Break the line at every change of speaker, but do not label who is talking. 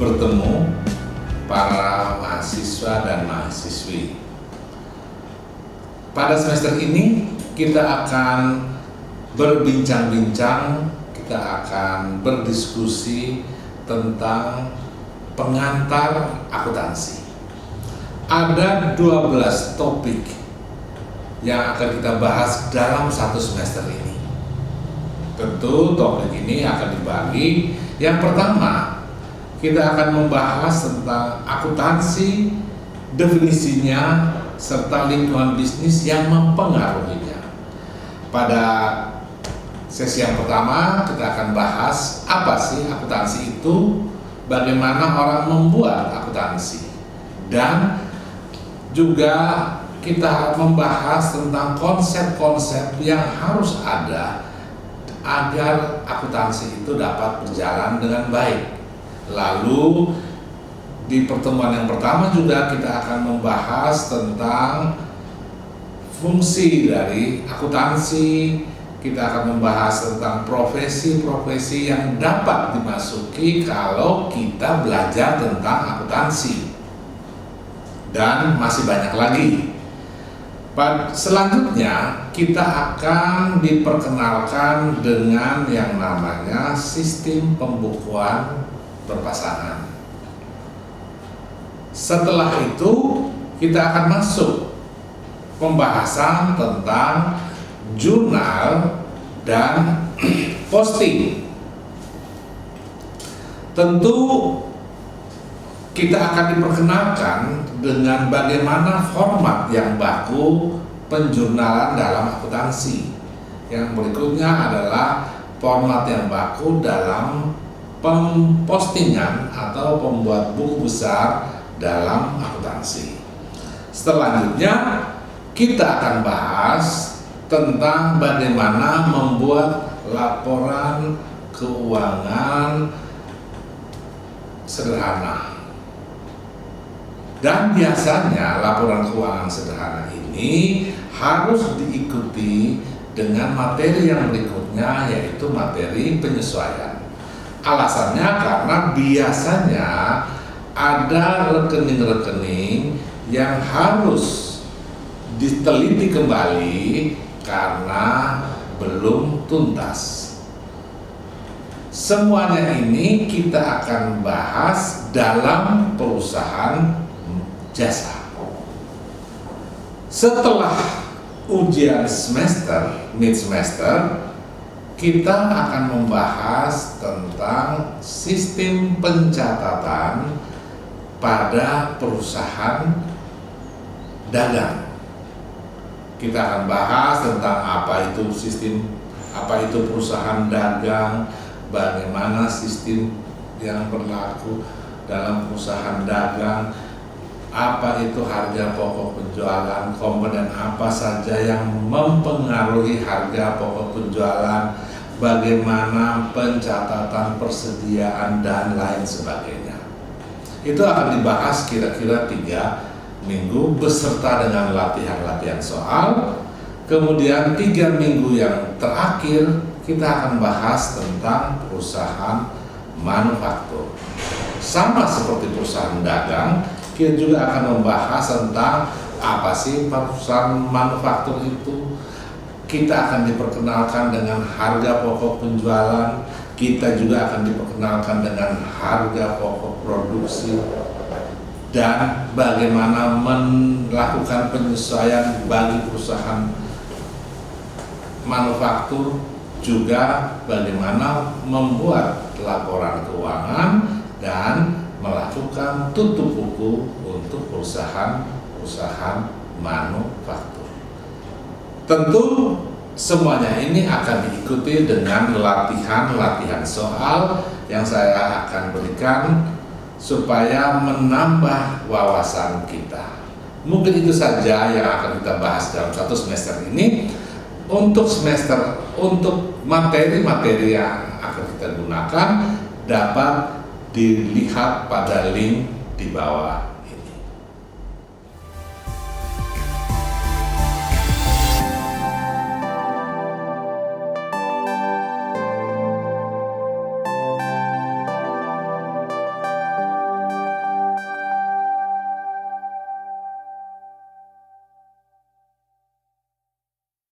bertemu para mahasiswa dan mahasiswi. Pada semester ini kita akan berbincang-bincang, kita akan berdiskusi tentang pengantar akuntansi. Ada 12 topik yang akan kita bahas dalam satu semester ini. Tentu topik ini akan dibagi. Yang pertama, kita akan membahas tentang akuntansi, definisinya, serta lingkungan bisnis yang mempengaruhinya. Pada sesi yang pertama, kita akan bahas apa sih akuntansi itu, bagaimana orang membuat akuntansi, dan juga kita membahas tentang konsep-konsep yang harus ada agar akuntansi itu dapat berjalan dengan baik. Lalu di pertemuan yang pertama juga kita akan membahas tentang fungsi dari akuntansi. Kita akan membahas tentang profesi-profesi yang dapat dimasuki kalau kita belajar tentang akuntansi. Dan masih banyak lagi. Selanjutnya kita akan diperkenalkan dengan yang namanya sistem pembukuan berpasangan. Setelah itu kita akan masuk pembahasan tentang jurnal dan posting. Tentu kita akan diperkenalkan dengan bagaimana format yang baku penjurnalan dalam akuntansi. Yang berikutnya adalah format yang baku dalam pempostingan atau pembuat buku besar dalam akuntansi. Selanjutnya kita akan bahas tentang bagaimana membuat laporan keuangan sederhana. Dan biasanya laporan keuangan sederhana ini harus diikuti dengan materi yang berikutnya, yaitu materi penyesuaian. Alasannya karena biasanya ada rekening-rekening yang harus diteliti kembali karena belum tuntas. Semuanya ini kita akan bahas dalam perusahaan jasa. Setelah ujian semester, mid semester, kita akan membahas tentang sistem pencatatan pada perusahaan dagang. Kita akan bahas tentang apa itu sistem, apa itu perusahaan dagang, bagaimana sistem yang berlaku dalam perusahaan dagang, apa itu harga pokok penjualan, komponen apa saja yang mempengaruhi harga pokok penjualan, bagaimana pencatatan persediaan dan lain sebagainya. Itu akan dibahas kira-kira 3 minggu beserta dengan latihan-latihan soal. Kemudian 3 minggu yang terakhir kita akan bahas tentang perusahaan manufaktur. Sama seperti perusahaan dagang, kita juga akan membahas tentang apa sih perusahaan manufaktur itu. Kita akan diperkenalkan dengan harga pokok penjualan, kita juga akan diperkenalkan dengan harga pokok produksi, dan bagaimana melakukan penyesuaian bagi perusahaan manufaktur, juga bagaimana membuat laporan keuangan dan melakukan tutup buku untuk perusahaan manufaktur. Tentu semuanya ini akan diikuti dengan latihan-latihan soal yang saya akan berikan supaya menambah wawasan kita. Mungkin itu saja yang akan kita bahas dalam satu semester ini. Untuk materi-materi yang akan kita gunakan dapat dilihat pada link di bawah.